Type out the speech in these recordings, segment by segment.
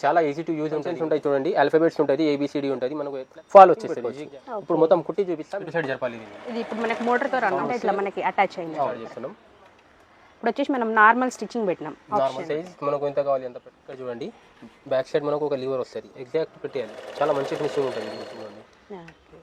చాలా easy to use ఉంటాయి చూడండి, ఆల్ఫాబెట్స్ ఉంటుంది, ఏబిసిడి ఉంటుంది, మనకు ఫాల్ వచ్చేస్తుంది. ఇప్పుడు మొత్తం కుట్టి చూపిస్తాం, ఇటు సైడ్ జరపాలి. ఇది ఇప్పుడు మనకి మోటార్ తో రన్ అంటే ఇట్లా మనకి అటాచ్ అయింది. చేస్తున్నాం. ఇప్పుడు వచ్చేసి మనం నార్మల్ స్టిచ్చింగ్ పెట్టినాం. నార్మల్ సైజ్ మనకు ఎంత కావాలి ఎంత పెట్టాలి. చూడండి బ్యాక్ సైడ్ మనకు ఒక లీవర్ వస్తుంది, ఎగ్జాక్ట్ పెట్టేయాలి. చాలా మంచి ఫినిషింగ్ ఉంటుంది.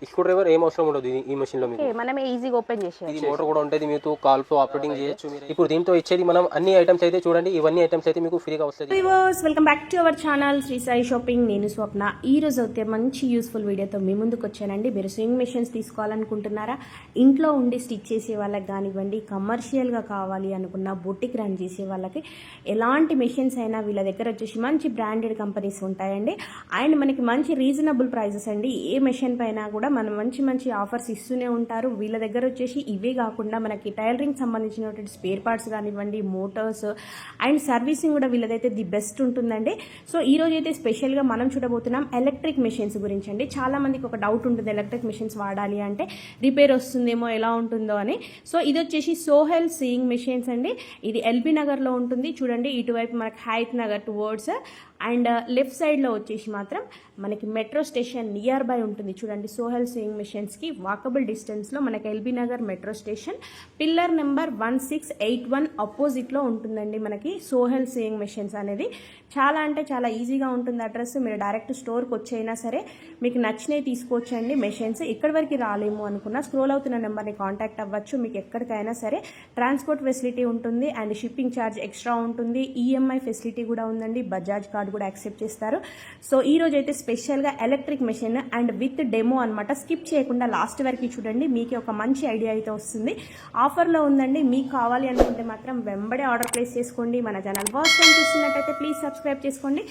స్క్రూ డ్రైవర్ ఏం అవసరం ఉండదు ఈ మెషిన్ లో, మనమే ఈజీగా ఓపెన్ చేసేది. ఇది మోటార్ కూడా ఉంటుంది, మీకు కాల్తో ఆపరేటింగ్ చేయొచ్చు. ఇప్పుడు దీంతో ఇచ్చేది మనం అన్ని ఐటమ్స్ అయితే చూడండి, ఇవన్నీ ఐటమ్స్ అయితే మీకు ఫ్రీగా వస్తుంది. Welcome back to our channel Shri Sai shopping. నేను స్వప్న. ఈ రోజు అయితే మంచి యూస్ఫుల్ వీడియోతో మీ ముందుకు వచ్చానండి. మీరు స్వింగ్ మెషిన్స్ తీసుకోవాలనుకుంటున్నారా? ఇంట్లో ఉండి స్టిచ్ చేసే వాళ్ళకి కానివ్వండి, కమర్షియల్ గా కావాలి అనుకున్న బొటిక్ రన్ చేసే వాళ్ళకి ఎలాంటి మెషిన్స్ అయినా వీళ్ళ దగ్గర వచ్చేసి మంచి బ్రాండెడ్ కంపెనీస్ ఉంటాయండి. అండ్ మనకి మంచి రీజనబుల్ ప్రైజెస్ అండి. ఏ మెషిన్ పైన కూడా మనం మంచి మంచి ఆఫర్స్ ఇస్తూనే ఉంటారు. వీళ్ళ దగ్గర వచ్చేసి ఇవే కాకుండా మనకి టైలరింగ్ సంబంధించినటువంటి స్పేర్ పార్ట్స్ కానివ్వండి, మోటార్స్ అండ్ సర్వీసింగ్ కూడా వీళ్ళదైతే ది బెస్ట్ ఉంటుందండి. సో ఈ రోజు అయితే స్పెషల్గా మనం చూడబోతున్నాం ఎలక్ట్రిక్ మెషిన్స్ గురించి అండి. చాలా మందికి ఒక డౌట్ ఉంటుంది, ఎలక్ట్రిక్ మెషిన్స్ వాడాలి అంటే రిపేర్ వస్తుందేమో, ఎలా ఉంటుందో అని. సో ఇది వచ్చేసి సోహెల్ సీయింగ్ మెషిన్స్ అండి. ఇది ఎల్బీ నగర్లో ఉంటుంది. చూడండి ఇటువైపు మనకి Hayath Nagar towards and left సైడ్లో వచ్చేసి మాత్రం మనకి మెట్రో స్టేషన్ నియర్ బై ఉంటుంది. చూడండి సోహెల్ సీయింగ్ మెషిన్స్కి వాకబుల్ డిస్టెన్స్లో మనకి LB Nagar metro station pillar number 1681 అపోజిట్లో ఉంటుందండి మనకి సోహెల్ సీయింగ్ మెషిన్స్ అనేది. చాలా అంటే చాలా ఈజీగా ఉంటుంది అడ్రస్. మీరు డైరెక్ట్ స్టోర్కి వచ్చైనా సరే మీకు నచ్చినవి తీసుకోవచ్చండి మెషిన్స్. ఇక్కడి వరకు రాలేము అనుకున్నా స్క్రోల్ అవుతున్న నెంబర్ని కాంటాక్ట్ అవ్వచ్చు. మీకు ఎక్కడికైనా సరే ట్రాన్స్పోర్ట్ ఫెసిలిటీ ఉంటుంది అండ్ షిప్పింగ్ ఛార్జ్ ఎక్స్ట్రా ఉంటుంది. ఈఎంఐ ఫెసిలిటీ కూడా ఉందండి, బజాజ్ కార్డ్ కూడా యాక్సెప్ట్ చేస్తారు. సో ఈ రోజు అయితే స్పెషల్గా electric machine and with demo అనమాట. స్కిప్ చేయకుండా లాస్ట్ వరకు చూడండి, మీకు ఒక మంచి ఐడియా అయితే వస్తుంది. ఆఫర్లో ఉందండి. మీకు కావాలి అనుకుంటే మాత్రం వెంబడే ఆర్డర్ ప్లేస్ చేసుకోండి. మన ఛానల్ ఫస్ట్ టైం చూస్తున్నట్టయితే ప్లీజ్ సబ్స్క్రైబ్ చేసుకోండి.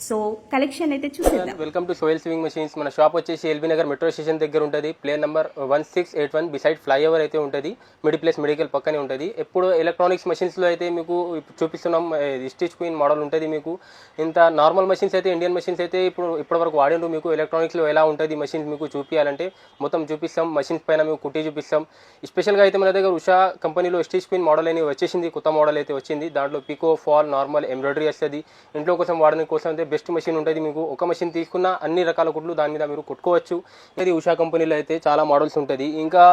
సో కలెక్షన్ అయితే చూసేద్దాం. Welcome to Sohel sewing machines. మన షాప్ వచ్చేసి ఎల్బీ నగర్ మెట్రో స్టేషన్ దగ్గర ఉంటుంది. ప్లేన్ నెంబర్ 1681 బిసైడ్ ఫ్లైఓవర్ అయితే ఉంటుంది. మిడిల్ ప్లేస్ మెడికల్ పక్కనే ఉంటుంది. ఎప్పుడు ఎలక్ట్రానిక్స్ మెషిన్స్లో అయితే మీకు చూపిస్తున్నాం స్టిచ్ క్వీన్ మోడల్ ఉంటుంది. మీకు ఇంత నార్మల్ మెషిన్స్ అయితే ఇండియన్ మెషిన్స్ అయితే ఇప్పటివరకు వాడిండ్రు. మీకు ఎలక్ట్రానిక్స్లో ఎలా ఉంటుంది మెషిన్స్ మీకు చూపించాలంటే మొత్తం చూపిస్తాం. మెషిన్స్ పైన మీకు కుట్టి చూపిస్తాం. స్పెషల్గా అయితే మన దగ్గర ఉషా కంపెనీలో స్టిచ్ క్వీన్ మోడల్ అని వచ్చేసింది, కొత్త మోడల్ అయితే వచ్చింది. దాంట్లో పికో, ఫాల్, నార్మల్, ఎంబ్రాయిడరీ వస్తుంది. ఇంట్లో కోసం వాడడానికి కోసం అయితే బెస్ట్ మెషిన్ ఉంటుంది. మీకు ఒక మెషిన్ తీసుకున్న అన్ని రకాల కుట్లు దాని మీద మీరు కుట్టుకోవచ్చు. ఇది ఉషా కంపెనీలో అయితే చాలా మోడల్స్ ఉంటుంది. ఇంకా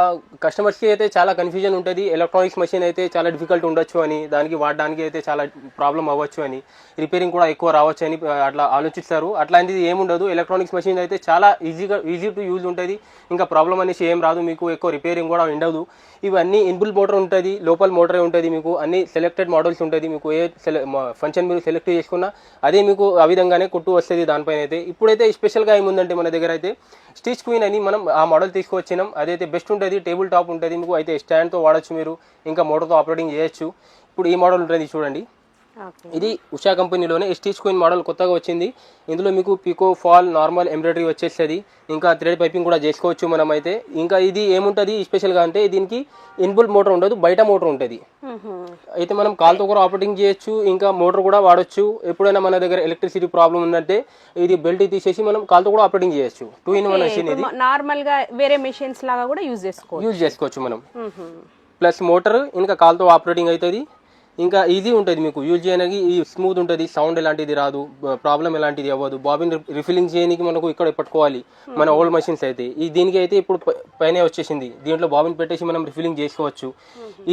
కస్టమర్స్కి అయితే చాలా కన్ఫ్యూజన్ ఉంటుంది, ఎలక్ట్రానిక్స్ మెషిన్ అయితే చాలా డిఫికల్ట్ ఉండొచ్చు అని, దానికి వాడడానికి అయితే చాలా ప్రాబ్లం అవ్వచ్చు అని, రిపేరింగ్ కూడా ఎక్కువ రావచ్చు అని అట్లా ఆలోచిస్తారు. అట్లాంటిది ఏముండదు. ఎలక్ట్రానిక్స్ మెషిన్ అయితే చాలా ఈజీ టు యూజ్ ఉంటుంది. ఇంకా ప్రాబ్లం అనేసి ఏం రాదు, మీకు ఎక్కువ రిపేరింగ్ కూడా ఉండదు. ఇవన్నీ ఇన్బుల్ మోటార్ ఉంటుంది, లోపల మోటరే ఉంటుంది. మీకు అన్ని సెలెక్టెడ్ మోడల్స్ ఉంటుంది. మీకు ఏ ఫంక్షన్ మీరు సెలెక్ట్ చేసుకున్నా అదే మీకు ఆ విధంగానే కుట్టు వస్తుంది దానిపైన అయితే. ఇప్పుడైతే స్పెషల్గా ఏముందంటే మన దగ్గర అయితే స్టిచ్ క్వీన్ అని మనం ఆ మోడల్ తీసుకువచ్చినాం. అదైతే బెస్ట్ ఉంటుంది, టేబుల్ టాప్ ఉంటుంది. మీకు అయితే స్టాండ్తో వాడచ్చు, మీరు ఇంకా మోటార్తో ఆపరేటింగ్ చేయొచ్చు. ఇప్పుడు ఈ మోడల్ ఉంటుంది చూడండి. ఇది ఉషా కంపెనీలోనే స్టిచ్ క్వీన్ మోడల్ కొత్తగా వచ్చింది. ఇందులో మీకు పికో, ఫాల్, నార్మల్, ఎంబ్రాయిడరీ వచ్చేస్తుంది. ఇంకా థ్రెడ్ పైపింగ్ కూడా చేసుకోవచ్చు మనం అయితే. ఇంకా ఇది ఏముంటుంది స్పెషల్గా అంటే దీనికి ఇన్బుల్ మోటార్ ఉండదు, బయట మోటార్ ఉంటుంది. అయితే మనం కాల్తో కూడా ఆపరేటింగ్ చేయొచ్చు, ఇంకా మోటార్ కూడా వాడచ్చు. ఎప్పుడైనా మన దగ్గర ఎలక్ట్రిసిటీ ప్రాబ్లం ఉందంటే ఇది బెల్ట్ తీసేసి మనం కాల్తో కూడా ఆపరేటింగ్ చేయొచ్చు. 2-in-1 మెషిన్ ఇది. నార్మల్ గా వేరే మెషిన్స్ లాగా కూడా యూజ్ చేసుకోవచ్చు మనం. ప్లస్ మోటార్ ఇంకా కాల్తో ఆపరేటింగ్ అవుతుంది. ఇంకా ఈజీ ఉంటుంది మీకు యూజ్ చేయడానికి. స్మూత్ ఉంటుంది, సౌండ్ ఎలాంటిది రాదు, ప్రాబ్లం ఎలాంటిది అవ్వదు. బాబిన్ రిఫిల్లింగ్ చేయడానికి మనకు ఇక్కడ పట్టుకోవాలి మన ఓల్డ్ మెషిన్స్ అయితే. దీనికి అయితే ఇప్పుడు పైన వచ్చేసింది, దీంట్లో బాబిన్ పెట్టేసి మనం రిఫిల్లింగ్ చేసుకోవచ్చు.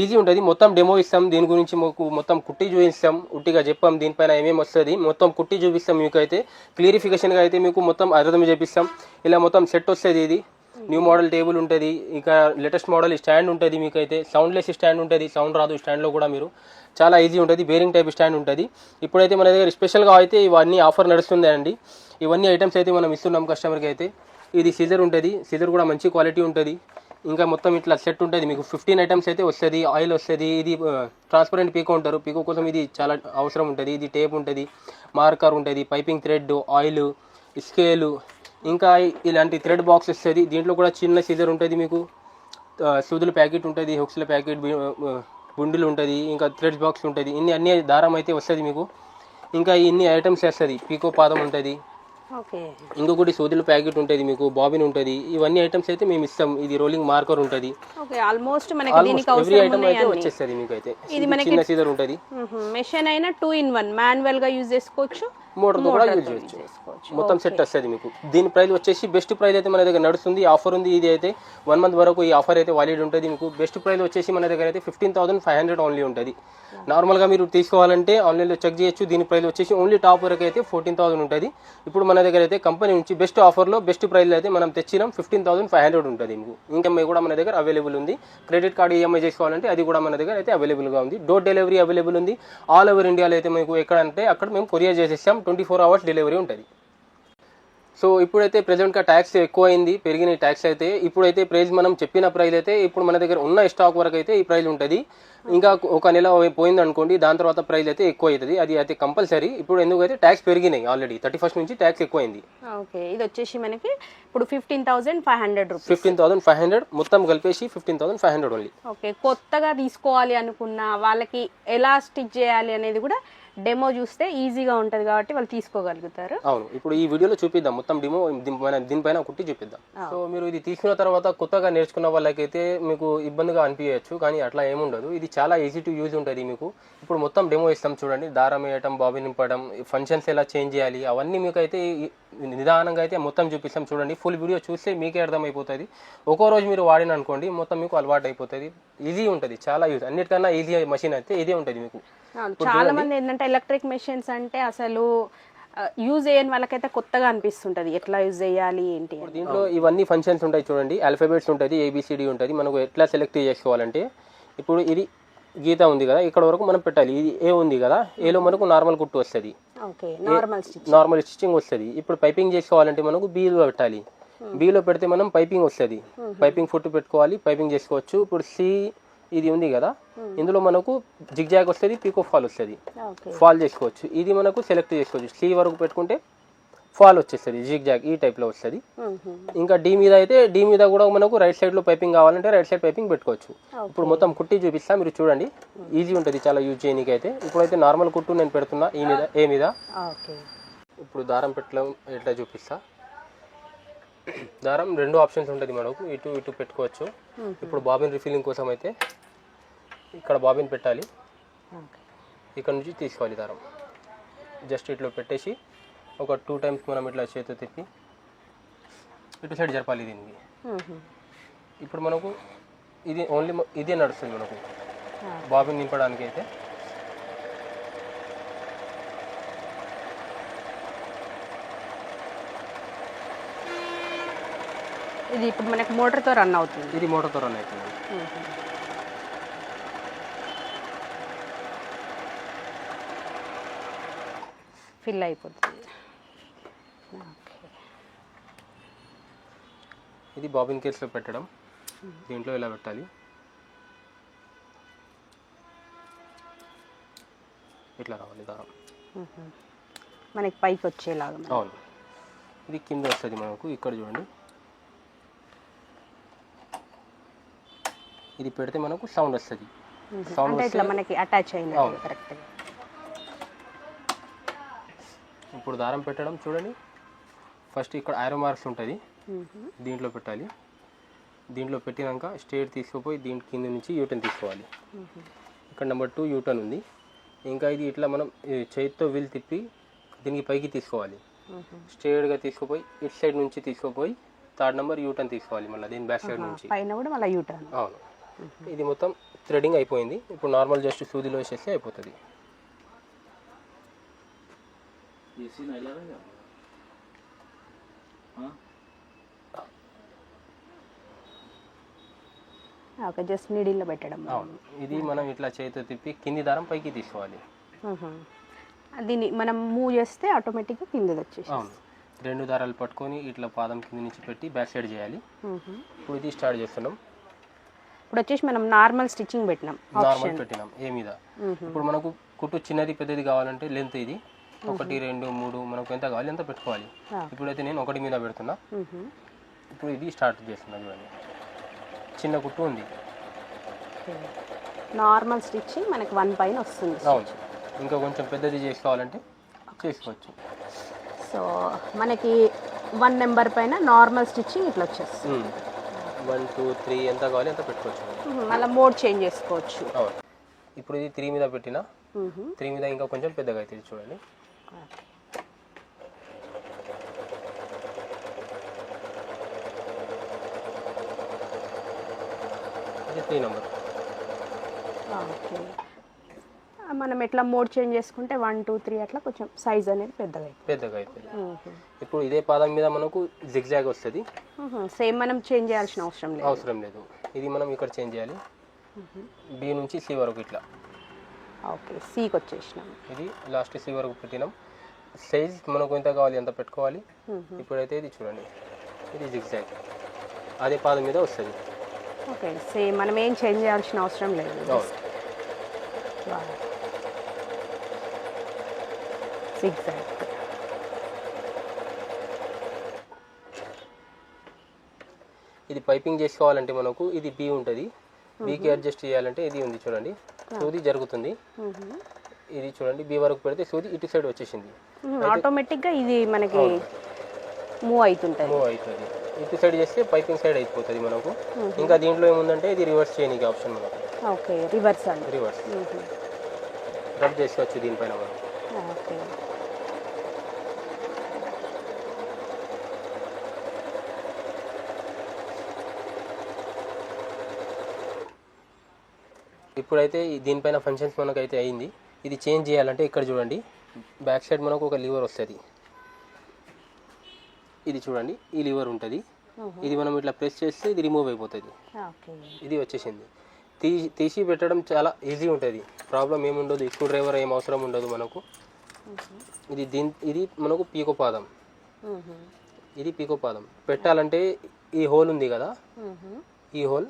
ఈజీ ఉంటుంది. మొత్తం డెమో ఇస్తాం, దీని గురించి మాకు మొత్తం కుట్టి చూపిస్తాం. ఉట్టిగా చెప్పాం దీనిపైన ఏమేమి వస్తుంది, మొత్తం కుట్టి చూపిస్తాం. మీకు అయితే క్లియరిఫికేషన్గా అయితే మీకు మొత్తం అర్థం చేపిస్తాం. ఇలా మొత్తం సెట్ వస్తుంది. ఇది న్యూ మోడల్ టేబుల్ ఉంటుంది. ఇంకా లేటెస్ట్ మోడల్ స్టాండ్ ఉంటుంది. మీకు అయితే సౌండ్లెస్ స్టాండ్ ఉంటుంది, సౌండ్ రాదు స్టాండ్లో కూడా. మీరు చాలా ఈజీ ఉంటుంది. బేరింగ్ టైప్ స్టాండ్ ఉంటుంది. ఇప్పుడైతే మన దగ్గర స్పెషల్గా అయితే ఇవన్నీ ఆఫర్ నడుస్తుంది అండి. ఇవన్నీ ఐటమ్స్ అయితే మనం ఇస్తున్నాం కస్టమర్కి అయితే. ఇది సీజర్ ఉంటుంది, సీజర్ కూడా మంచి క్వాలిటీ ఉంటుంది. ఇంకా మొత్తం ఇట్లా సెట్ ఉంటుంది. మీకు 15 ఐటమ్స్ అయితే వస్తుంది. ఆయిల్ వస్తుంది. ఇది ట్రాన్స్పరెంట్ పీకో ఉంటారు, పీకో కోసం ఇది చాలా అవసరం ఉంటుంది. ఇది టేప్ ఉంటుంది, మార్కర్ ఉంటుంది, పైపింగ్ థ్రెడ్, ఆయిల్, స్కేలు, ఇంకా ఇలాంటి థ్రెడ్ బాక్స్ వస్తుంది. దీంట్లో కూడా చిన్న సీజర్ ఉంటుంది. మీకు సూదుల ప్యాకెట్ ఉంటుంది, హుక్స్ల ప్యాకెట్, బుండిలు ఉంటుంది, ఇంకా థ్రెడ్ బాక్స్ ఉంటుంది. అన్ని దారం అయితే వస్తుంది మీకు. ఇంకా ఇన్ని ఐటమ్స్ వస్తుంది. పీకో పాదం ఉంటుంది, ఇంకొకటి సూదుల ప్యాకెట్ ఉంటుంది, మీకు బాబిన్ ఉంటుంది. ఇవన్నీ ఐటమ్స్ అయితే మేము ఇస్తాం. ఇది రోలింగ్ మార్కర్ ఉంటుంది. ఆల్మోస్ట్ ఎవ్రీ ఐటమ్ అయితే వచ్చేస్తుంది మీకు అయితే. ఇది చిన్న సీజర్ ఉంటుంది. మెషిన్ అయినా 2-in-1 మాన్యువల్ గా యూజ్ చేసుకోవచ్చు, మోటార్తో కూడా యూజ్ చేయొచ్చు. మొత్తం సెట్ వస్తుంది మీకు. దీని ప్రైస్ వచ్చేసి బెస్ట్ ప్రైస్ అయితే మన దగ్గర నడుస్తుంది, ఆఫర్ ఉంది. ఇది అయితే 1 మంత్ వరకు ఈ ఆఫర్ అయితే వాలిడ్ ఉంటుంది మీకు. బెస్ట్ ప్రైస్ వచ్చేసి మన దగ్గర అయితే 15,500 ఓన్లీ ఉంటుంది. నార్మల్గా మీరు తీసుకోవాలంటే ఆన్లైన్లో చెక్ చేయొచ్చు. దీని ప్రైస్ వచ్చేసి ఓన్లీ టాప్ వరకు అయితే 14,000 ఉంటుంది. ఇప్పుడు మన దగ్గర అయితే కంపెనీ నుంచి బెస్ట్ ఆఫర్లో బెస్ట్ ప్రైస్ అయితే మనం తెచ్చినాం 15,500 ఉంటుంది మీకు. ఈఎంఐ కూడా మన దగ్గర అవైలబుల్ ఉంది. క్రెడిట్ కార్డు ఈఎంఐ చేసుకోవాలంటే అది కూడా మన దగ్గర అయితే అవైలబుల్గా ఉంది. డోర్ డెలివరీ అవైలబుల్ ఉంది. ఆల్ ఓవర్ ఇండియాలో అయితే మీకు ఎక్కడంటే అక్కడ మేము కొరియర్ చేసేస్తాం. 24 hours డెలివరీ ఉంటుంది. సో ఇప్పుడైతే ప్రెజెంట్గా ట్యాక్స్ ఎక్కువ అయింది, పెరిగిన ట్యాక్స్ అయితే. ఇప్పుడైతే ప్రైస్ మనం చెప్పిన ప్రైస్ అయితే ఇప్పుడు మన దగ్గర ఉన్న స్టాక్ వరకు అయితే ఈ ప్రైస్ ఉంటుంది. ఇంకా ఒక నెల పోయింది అనుకోండి, దాని తర్వాత ప్రైస్ అయితే ఎక్కువ అవుతుంది. అది అయితే కంపల్సరీ. ఇప్పుడు ఎందుకైతే ట్యాక్స్ పెరిగినాయి ఆల్రెడీ 31st నుంచి ట్యాక్స్ ఎక్కువ అయింది. ఓకే, ఇది వచ్చేసి మనకి ఇప్పుడు 15,500 రూపీస్. 15,500 మొత్తం కలిపేసి 15,500 ఓన్లీ. ఓకే, కొత్తగా తీసుకోవాలి అనుకున్న వాళ్ళకి ఎలా స్టిచ్ చేయాలి అనేది కూడా డెమో చూస్తే ఈజీగా ఉంటుంది కాబట్టి వాళ్ళు తీసుకోగలుగుతారు. అవును, ఇప్పుడు ఈ వీడియోలో చూపిద్దాం మొత్తం డెమో, దీనిపైన కుట్టి చూపిద్దాం. సో మీరు ఇది తీసుకున్న తర్వాత కొత్తగా నేర్చుకున్న వాళ్ళకైతే మీకు ఇబ్బందిగా అనిపించచ్చు, కానీ అట్లా ఏముండదు. ఇది చాలా ఈజీ టు యూజ్ ఉంటుంది మీకు. ఇప్పుడు మొత్తం డెమో ఇస్తాం చూడండి. దారం వేయటం, బాబిన్ నింపడం, ఫంక్షన్స్ ఎలా చేంజ్ చేయాలి అవన్నీ మీకు అయితే నిదానంగా అయితే మొత్తం చూపిస్తాం చూడండి. ఫుల్ వీడియో చూస్తే మీకే అర్థమైపోతుంది. ఒక్కో రోజు మీరు వాడిన అనుకోండి మొత్తం మీకు అలవాటు అయిపోతుంది. ఈజీ ఉంటుంది, చాలా యూజ్. అన్నిటికన్నా ఈజీ మెషిన్ అయితే ఇదే ఉంటుంది మీకు. చాలా మంది ఏంటంటే ఎలక్ట్రిక్ మెషిన్స్ అంటే అసలు యూజ్ చేయని వాళ్ళకైతే కొత్తగా అనిపిస్తుంటది, ఎట్లా యూజ్ చేయాలి ఏంటి. దీంట్లో ఇవన్నీ ఫంక్షన్స్ ఉంటాయి చూడండి. ఆల్ఫాబెట్స్ ఉంటుంది, ABCD ఉంటుంది. మనకు ఎట్లా సెలెక్ట్ చేసుకోవాలంటే ఇప్పుడు ఇది గీత ఉంది కదా, ఇక్కడ వరకు మనం పెట్టాలి. ఇది ఏ ఉంది కదా, ఏలో మనకు నార్మల్ కుట్టు వస్తుంది, నార్మల్ స్టిచ్చింగ్ వస్తుంది. ఇప్పుడు పైపింగ్ చేసుకోవాలంటే మనకు బీలో పెట్టాలి. బీలో పెడితే మనం పైపింగ్ వస్తుంది. పైపింగ్ ఫుట్ పెట్టుకోవాలి, పైపింగ్ చేసుకోవచ్చు. ఇప్పుడు C ఇది ఉంది కదా, ఇందులో మనకు జిగ్జాగ్ వస్తుంది, పీకో ఫాల్ వస్తుంది. ఫాల్ చేసుకోవచ్చు. ఇది మనకు సెలెక్ట్ చేసుకోవచ్చు. C వరకు పెట్టుకుంటే ఫాల్ వచ్చేస్తుంది, జిగ్జాగ్ ఈ టైప్లో వస్తుంది. ఇంకా D మీద అయితే D మీద కూడా మనకు రైట్ సైడ్లో పైపింగ్ కావాలంటే రైట్ సైడ్ పైపింగ్ పెట్టుకోవచ్చు. ఇప్పుడు మొత్తం కుట్టి చూపిస్తా, మీరు చూడండి. ఈజీ ఉంటుంది చాలా యూజ్ చేయడానికి అయితే. ఇప్పుడైతే నార్మల్ కుట్టు నేను పెడుతున్నా ఈ మీద, ఏ మీద. ఇప్పుడు దారం పెట్టడం ఎట్లా చూపిస్తా. దారం 2 ఆప్షన్స్ ఉంటుంది మనకు, ఇటు ఇటు పెట్టుకోవచ్చు. ఇప్పుడు బాబిన్ రిఫిల్లింగ్ కోసం అయితే ఇక్కడ బాబిన్ పెట్టాలి, ఇక్కడ నుంచి తీసుకోవాలి దారం. జస్ట్ ఇట్లా పెట్టేసి ఒక 2 times మనం ఇట్లా చేతితో తిప్పి ఇటు సైడ్ జరపాలి దీనికి. ఇప్పుడు మనకు ఇది ఓన్లీ ఇదే నడుస్తుంది మనకు బాబిన్ నింపడానికి అయితే. ఇది ఇప్పుడు మనకి మోటార్తో రన్ అవుతుంది. ఇది మోటార్తో రన్ అవుతుంది. ఫిల్ అయిపోతుంది. ఇది బాబిన్ కేస్లో పెట్టడం. దీంట్లో ఇలా పెట్టాలి, ఇట్లా రావాలి దారం మనకి పైకి వచ్చేలాగా. అవును, ఇది కింద వస్తుంది మనకు. ఇక్కడ చూడండి, ఇది పెడితే మనకు సౌండ్ వస్తుంది. సౌండ్ ఇట్లా మనకి అటాచ్ అయింది కరెక్ట్గా. ఇప్పుడు దారం పెట్టడం చూడండి. ఫస్ట్ ఇక్కడ ఐరో మార్క్స్ ఉంటుంది, దీంట్లో పెట్టాలి. దీంట్లో పెట్టినాక స్ట్రేట్ తీసుకుపోయి దీని కింద నుంచి యూటర్న్ తీసుకోవాలి. ఇక్కడ నెంబర్ 2 యూటర్న్ ఉంది. ఇంకా ఇది ఇట్లా మనం చేతితో వీల్ తిప్పి దీనికి పైకి తీసుకోవాలి. స్ట్రేట్గా తీసుకుపోయి ఇటు సైడ్ నుంచి తీసుకుపోయి 3rd నెంబర్ యూటర్న్ తీసుకోవాలి. మళ్ళీ దీని బ్యాక్ సైడ్ నుంచి పైన కూడా మళ్ళీ యూటర్న్. అవును, ఇది మొత్తం థ్రెడింగ్ అయిపోయింది. ఇప్పుడు నార్మల్ జస్ట్ సూదిలో వేసేస్తే అయిపోతుంది. ఓకే, జస్ట్ నీడిల్లో పెట్టడం. అవును, ఇది మనం ఇట్లా చేతితో తిప్పి కింది దారం పైకి తీసుకోవాలి. దీన్ని మనం మూవ్ చేస్తే ఆటోమేటిక్గా కిందది వచ్చేసి. అవును, 2 దారాలు పట్టుకొని ఇట్లా పాదం కింద నుంచి పెట్టి బ్యాక్ సైడ్ చేయాలి. ఇప్పుడు ఇది స్టార్ట్ చేస్తున్నాం. ఇప్పుడు వచ్చేసి మనం నార్మల్ స్టిచ్చింగ్ పెట్టినాం, నార్మల్ పెట్టినాం ఏ మీద. ఇప్పుడు మనకు కుట్టు చిన్నది పెద్దది కావాలంటే లెంత్ ఇది 1, 2, 3 మనకు ఎంత కావాలి ఎంత పెట్టుకోవాలి. ఇప్పుడైతే నేను 1 మీద పెడుతున్నా. ఇప్పుడు ఇది స్టార్ట్ చేస్తున్నా చూడండి. చిన్న కుట్టు ఉంది, నార్మల్ స్టిచ్చింగ్ మనకి 1 పైన వస్తుంది. అవును, ఇంకా కొంచెం పెద్దది చేసుకోవాలంటే చేసుకోవచ్చు. సో మనకి 1 నెంబర్ పైన నార్మల్ స్టిచ్చింగ్ ఇట్లా వచ్చేస్తుంది. 1, 2, 3 ఎంత కావాలి ఎంత పెట్టుకోవచ్చు. మళ్ళీ మోడ్ చేంజ్ చేసుకోవచ్చు. అవును, ఇప్పుడు ఇది 3 మీద పెట్టినా 3 మీద ఇంకా కొంచెం పెద్దగా అవుతుంది చూడండి. 3 నెంబర్. ఓకే. మనం ఎట్లా మోడ్ చేంజ్ చేసుకుంటే 1 2 3 అట్లా కొంచెం సైజ్ అనేది పెద్దగా అవుతుంది. ఇప్పుడు ఇదే పాదం మీద మనకు జిగ్జాగ్ వస్తుంది. సేమ్ మనం చేంజ్ చేయాల్సిన అవసరం లేదు. ఇది మనం ఇక్కడ చేంజ్ చేయాలి. బి నుంచి సి వరకు ఇట్లా. ఓకే, సికి వచ్చేసినాం. ఇది లాస్ట్ సి వరకు పెట్టినాం. సైజ్ మనకు ఎంత కావాలి అంత పెట్టుకోవాలి. ఇప్పుడైతే ఇది చూడండి, ఇది జిగ్జాగ్ అదే పాదం మీద వస్తుంది. ఓకే, సేమ్ మనం ఏం చేంజ్ చేయాల్సిన అవసరం లేదు. జిగ్జాగ్. ఇది పైపింగ్ చేసుకోవాలంటే మనకు ఇది బి ఉంటుంది. బీకి అడ్జస్ట్ చేయాలంటే ఇది ఉంది చూడండి, సూది జరుగుతుంది. ఇది చూడండి, బి వరకు పెడితే సూది ఇటు సైడ్ వచ్చేసింది. ఆటోమేటిక్గా ఇది మనకి మూవ్ అవుతుంది. ఇటు సైడ్ చేస్తే పైపింగ్ సైడ్ అయిపోతుంది మనకు. ఇంకా దీంట్లో ఏముందంటే ఇది రివర్స్ చేయడానికి ఆప్షన్ మనకు. ఓకే, రివర్స్ రబ్ చేసుకోవచ్చు దీనిపైన మనం. ఓకే, ఇప్పుడైతే దీనిపైన ఫంక్షన్స్ మనకైతే అయింది. ఇది చేంజ్ చేయాలంటే ఇక్కడ చూడండి, బ్యాక్ సైడ్ మనకు ఒక లివర్ వస్తుంది. ఇది చూడండి, ఈ లివర్ ఉంటుంది. ఇది మనం ఇట్లా ప్రెస్ చేస్తే ఇది రిమూవ్ అయిపోతుంది. ఇది వచ్చేసింది. తీసి పెట్టడం చాలా ఈజీ ఉంటుంది. ప్రాబ్లం ఏముండదు, స్క్రూ డ్రైవర్ ఏం అవసరం ఉండదు మనకు. ఇది మనకు పీకో పాదం. ఇది పీకో పాదం పెట్టాలంటే ఈ హోల్ ఉంది కదా, ఈ హోల్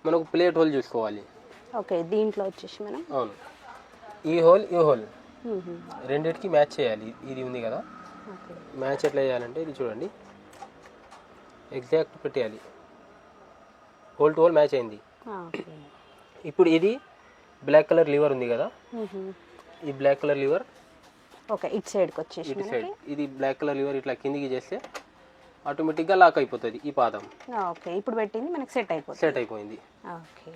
మనకు ప్లేట్ హోల్ చూసుకోవాలి. ఓకే, దీంట్లో వచ్చేసి మనం అవును, ఈ హోల్ రెండింటికి మ్యాచ్ చేయాలి. ఇది ఉంది కదా, మ్యాచ్ ఎట్లా చేయాలంటే ఇది చూడండి, ఎగ్జాక్ట్ పెట్టేయాలి. హోల్ టు హోల్ మ్యాచ్ అయింది. ఇప్పుడు ఇది బ్లాక్ కలర్ లివర్ ఉంది కదా, ఈ బ్లాక్ కలర్ లివర్ ఓకే ఇటు సైడ్కి వచ్చేసి ఇటు సైడ్ ఇది బ్లాక్ కలర్ లివర్ ఇట్లా కిందికి చేస్తే ఆటోమేటిక్గా లాక్ అయిపోతుంది ఈ పాదం. ఓకే, ఇప్పుడు పెట్టింది మనకి సెట్ అయిపోయింది. ఓకే,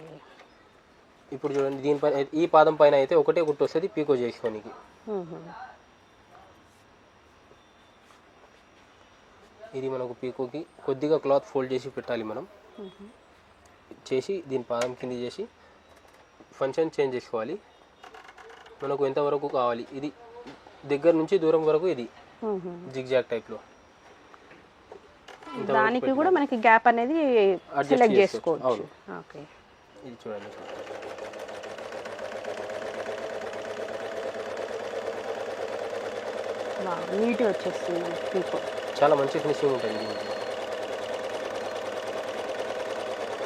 ఇప్పుడు చూడండి, దీనిపైన ఈ పాదం పైన అయితే ఒకటే గుట్టు వస్తుంది పీకో చేసుకోనికి. ఇది మనకు పీకోకి కొద్దిగా క్లాత్ ఫోల్డ్ చేసి పెట్టాలి మనం. చేసి దీని పాదం కింద చేసి ఫంక్షన్ చేంజ్ చేసుకోవాలి. మనకు ఎంతవరకు కావాలి, ఇది దగ్గర నుంచి దూరం వరకు ఇది జిగ్జాగ్ టైప్లో. దానికి కూడా మనకి గ్యాప్ అనేది సెలెక్ట్ చేసుకోవచ్చు. అవును, ఓకే, ఇది చూడండి. నీట్గా వచ్చేస్తుంది మనకి పీకో. చాలా మంచి ఫినిషింగ్ ఉంటుంది.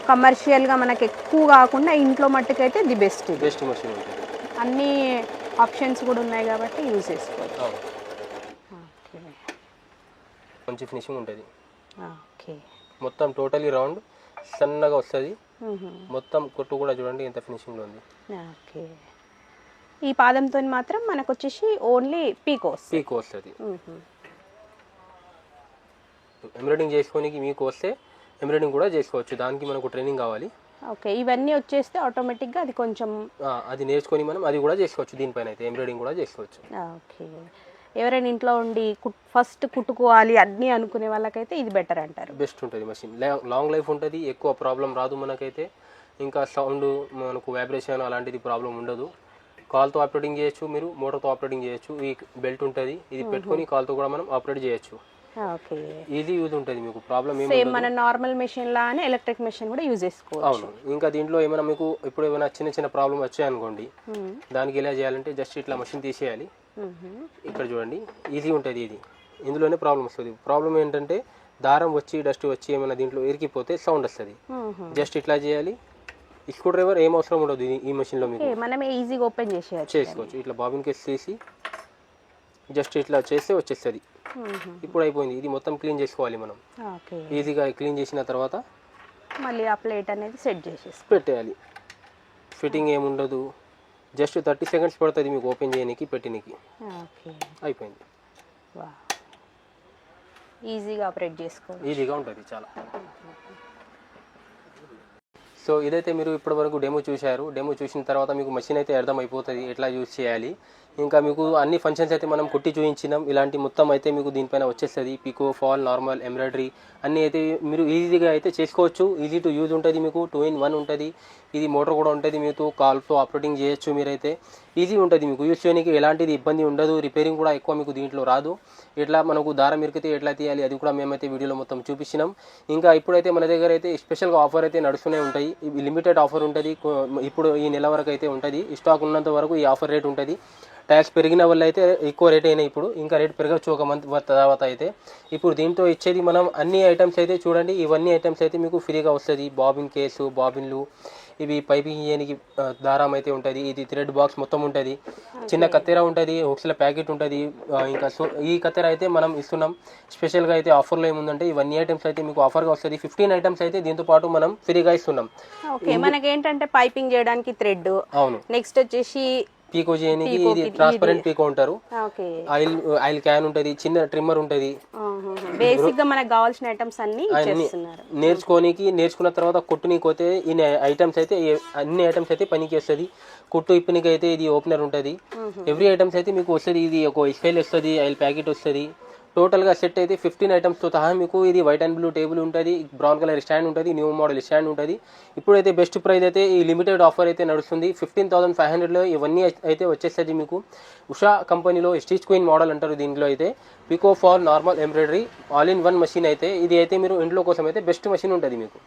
కమర్షియల్గా మనకి ఎక్కువ కాకుండా ఇంట్లో మట్టుకైతే ది బెస్ట్ మషిన్ ఉంటుంది. అన్ని ఆప్షన్స్ కూడా ఉన్నాయి కాబట్టి యూజ్ చేసుకోవచ్చు. మంచి ఫినిషింగ్ ఉంటుంది. ఓకే, మొత్తం టోటలీ రౌండ్ సన్నగా వస్తుంది. మొత్తం కొట్టు కూడా చూడండి ఎంత ఫినిషింగ్లో ఉంది. ఓకే, ఈ పాదంతో మాత్రం మనకు వచ్చేసి ఓన్లీ పీకో వస్తుంది. ఎంబ్రాయిడింగ్ చేసుకోనికి మీకు వస్తే ఎంబ్రాయిడింగ్ కూడా చేసుకోవచ్చు. దానికి మనకు ట్రైనింగ్ కావాలి. ఓకే, ఇవన్నీ వచ్చేస్తే ఆటోమేటిక్గా అది కొంచెం అది నేర్చుకొని మనం అది కూడా చేసుకోవచ్చు. దీనిపైన అయితే ఎంబ్రాయిడింగ్ కూడా చేసుకోవచ్చు. ఓకే, ఎవరైనా ఇంట్లో ఉండి ఫస్ట్ కుట్టుకోవాలి అన్నీ అనుకునే వాళ్ళకైతే ఇది బెటర్ అంటారు. బెస్ట్ ఉంటుంది మషిన్. లాంగ్ లైఫ్ ఉంటుంది, ఎక్కువ ప్రాబ్లం రాదు మనకైతే. ఇంకా సౌండ్ మనకు వైబ్రేషన్ అలాంటిది ప్రాబ్లం ఉండదు. కాల్తో ఆపరేటింగ్ చేయొచ్చు, మీరు మోటార్తో ఆపరేటింగ్ చేయొచ్చు. ఈ బెల్ట్ ఉంటుంది, ఇది పెట్టుకొని కాల్తో కూడా మనం ఆపరేట్ చేయొచ్చు. ఓకే, ఈజీ యూజ్ ఉంటుంది. మీకు ప్రాబ్లం సేమ్ మన నార్మల్ మెషిన్ లానే ఎలక్ట్రిక్ మెషిన్ కూడా యూజ్ చేసుకోవచ్చు. అవును, ఇంకా దీంట్లో ఏమైనా మీకు ఇప్పుడు ఏమైనా చిన్న ప్రాబ్లం వచ్చాయనుకోండి, దానికి ఎలా చేయాలంటే జస్ట్ ఇట్లా మషిన్ తీసేయాలి. ఇక్కడ చూడండి, ఈజీ ఉంటుంది. ఇది ఇందులోనే ప్రాబ్లం వస్తుంది. ప్రాబ్లం ఏంటంటే దారం వచ్చి డస్ట్ వచ్చి ఏమైనా దీంట్లో ఇరికిపోతే సౌండ్ వస్తుంది. జస్ట్ ఇట్లా చేయాలి. స్క్రూ డ్రైవర్ ఏం అవసరం ఉండదు ఈ మెషిన్లో. మీకు మనమే ఈజీగా ఓపెన్ చేసుకోవచ్చు. ఇట్లా బాబిన్ కేసు తీసి జస్ట్ ఇట్లా చేస్తే వచ్చేస్తుంది. ఇప్పుడు అయిపోయింది. ఇది మొత్తం క్లీన్ చేసుకోవాలి మనం. ఈజీగా క్లీన్ చేసిన తర్వాత మళ్ళీ ఆ ప్లేట్ అనేది సెట్ చేసేసి పెట్టేయాలి. ఫిట్టింగ్ ఏముండదు, జస్ట్ 30 సెకండ్స్ పడుతుంది మీకు ఓపెన్ చేయడానికి పెట్టడానికి. అయిపోయింది. ఈజీగా ఆపరేట్ చేసుకోవాలి. ఈజీగా ఉంటుంది చాలా. సో ఇదైతే మీరు ఇప్పటివరకు డెమో చూశారు. డెమో చూసిన తర్వాత మీకు మెషిన్ అయితే అర్థమైపోతుంది ఎట్లా యూజ్ చేయాలి. ఇంకా మీకు అన్ని ఫంక్షన్స్ అయితే మనం కుట్టి చూపించినాం. ఇలాంటి మొత్తం అయితే మీకు దీనిపైన వచ్చేస్తుంది. పికో, ఫాల్, నార్మల్, ఎంబ్రాయిడరీ అన్నీ అయితే మీరు ఈజీగా అయితే చేసుకోవచ్చు. ఈజీ టు యూజ్ ఉంటుంది, మీకు 2-in-1 ఉంటుంది. ఇది మోటార్ కూడా ఉంటుంది, మీకు కాల్తో ఆపరేటింగ్ చేయొచ్చు. మీరైతే ఈజీ ఉంటుంది మీకు యూజ్ చేయడానికి, ఎలాంటిది ఇబ్బంది ఉండదు. రిపేరింగ్ కూడా ఎక్కువ మీకు దీంట్లో రాదు. ఇట్లా మనకు దారం ఇరికితే ఎట్లా తీయాలి అది కూడా మేమైతే వీడియోలో మొత్తం చూపించినాం. ఇంకా ఇప్పుడైతే మన దగ్గర అయితే స్పెషల్గా ఆఫర్ అయితే నడుస్తూనే ఉంటాయి. లిమిటెడ్ ఆఫర్ ఉంటుంది. ఇప్పుడు ఈ నెల వరకు అయితే ఉంటుంది. స్టాక్ ఉన్నంత వరకు ఈ ఆఫర్ రేట్ ఉంటుంది. ట్యాక్స్ పెరిగిన వల్ల అయితే ఎక్కువ రేట్ అయినాయి. ఇప్పుడు ఇంకా రేట్ పెరగచ్చు ఒక మంత్ తర్వాత అయితే. ఇప్పుడు దీంతో ఇచ్చేది మనం అన్ని ఐటమ్స్ అయితే చూడండి, ఇవన్నీ ఐటమ్స్ అయితే మీకు ఫ్రీగా వస్తుంది. బాబిన్ కేసు, బాబిన్లు, ఇవి పైపింగ్ చేయడానికి దారం అయితే ఉంటుంది. ఇది థ్రెడ్ బాక్స్ మొత్తం ఉంటుంది. చిన్న కత్తెర ఉంటుంది, హుక్స్ల ప్యాకెట్ ఉంటుంది. ఇంకా ఈ కత్తెర అయితే మనం ఇస్తున్నాం స్పెషల్గా అయితే. ఆఫర్లో ఏముందంటే ఇవన్నీ ఐటమ్స్ అయితే మీకు ఆఫర్గా వస్తుంది. 15 ఐటమ్స్ అయితే దీంతో పాటు మనం ఫ్రీగా ఇస్తున్నాం. ఓకే, మనకేంటంటే పైపింగ్ చేయడానికి థ్రెడ్, అవును, నెక్స్ట్ వచ్చేసి పీకో చేయడానికి ఇది ట్రాన్స్పరెంట్ పీకో ఉంటారు. ఓకే, ఆయిల్ క్యాన్ ఉంటుంది, చిన్న ట్రిమ్మర్ ఉంటుంది. బేసిక్ గా మనకు కావాల్సిన ఐటమ్స్ అన్ని ఇచ్చేస్తున్నారు. నేర్చుకున్న తర్వాత కుట్టునికి పోతే ఈ ఐటమ్స్ అయితే అన్ని ఐటమ్స్ అయితే పనికి వస్తుంది. కుట్టు ఇప్పనికి అయితే ఇది ఓపెనర్ ఉంటుంది. ఎవ్రీ ఐటమ్స్ అయితే మీకు వస్తుంది. ఇది ఒక స్కేల్ వస్తుంది, ఆయిల్ ప్యాకెట్ వస్తుంది. టోటల్గా సెట్ అయితే 15 ఐటమ్స్తో సహా మీకు ఇది వైట్ అండ్ బ్లూ టేబుల్ ఉంటుంది, బ్రౌన్ కలర్ స్టాండ్ ఉంటుంది, న్యూ మోడల్ స్టాండ్ ఉంటుంది. ఇప్పుడైతే బెస్ట్ ప్రైస్ అయితే ఈ లిమిటెడ్ ఆఫర్ అయితే నడుస్తుంది. 15,500లో ఇవన్నీ అయితే వచ్చేస్తుంది మీకు. ఉషా కంపెనీలో స్టిచ్ క్వీన్ మోడల్ అంటారు. దీంట్లో అయితే pico, fall, normal, embroidery all in one machine అయితే ఇది అయితే మీరు ఇంట్లో కోసం అయితే బెస్ట్ మెషిన్ ఉంటుంది మీకు.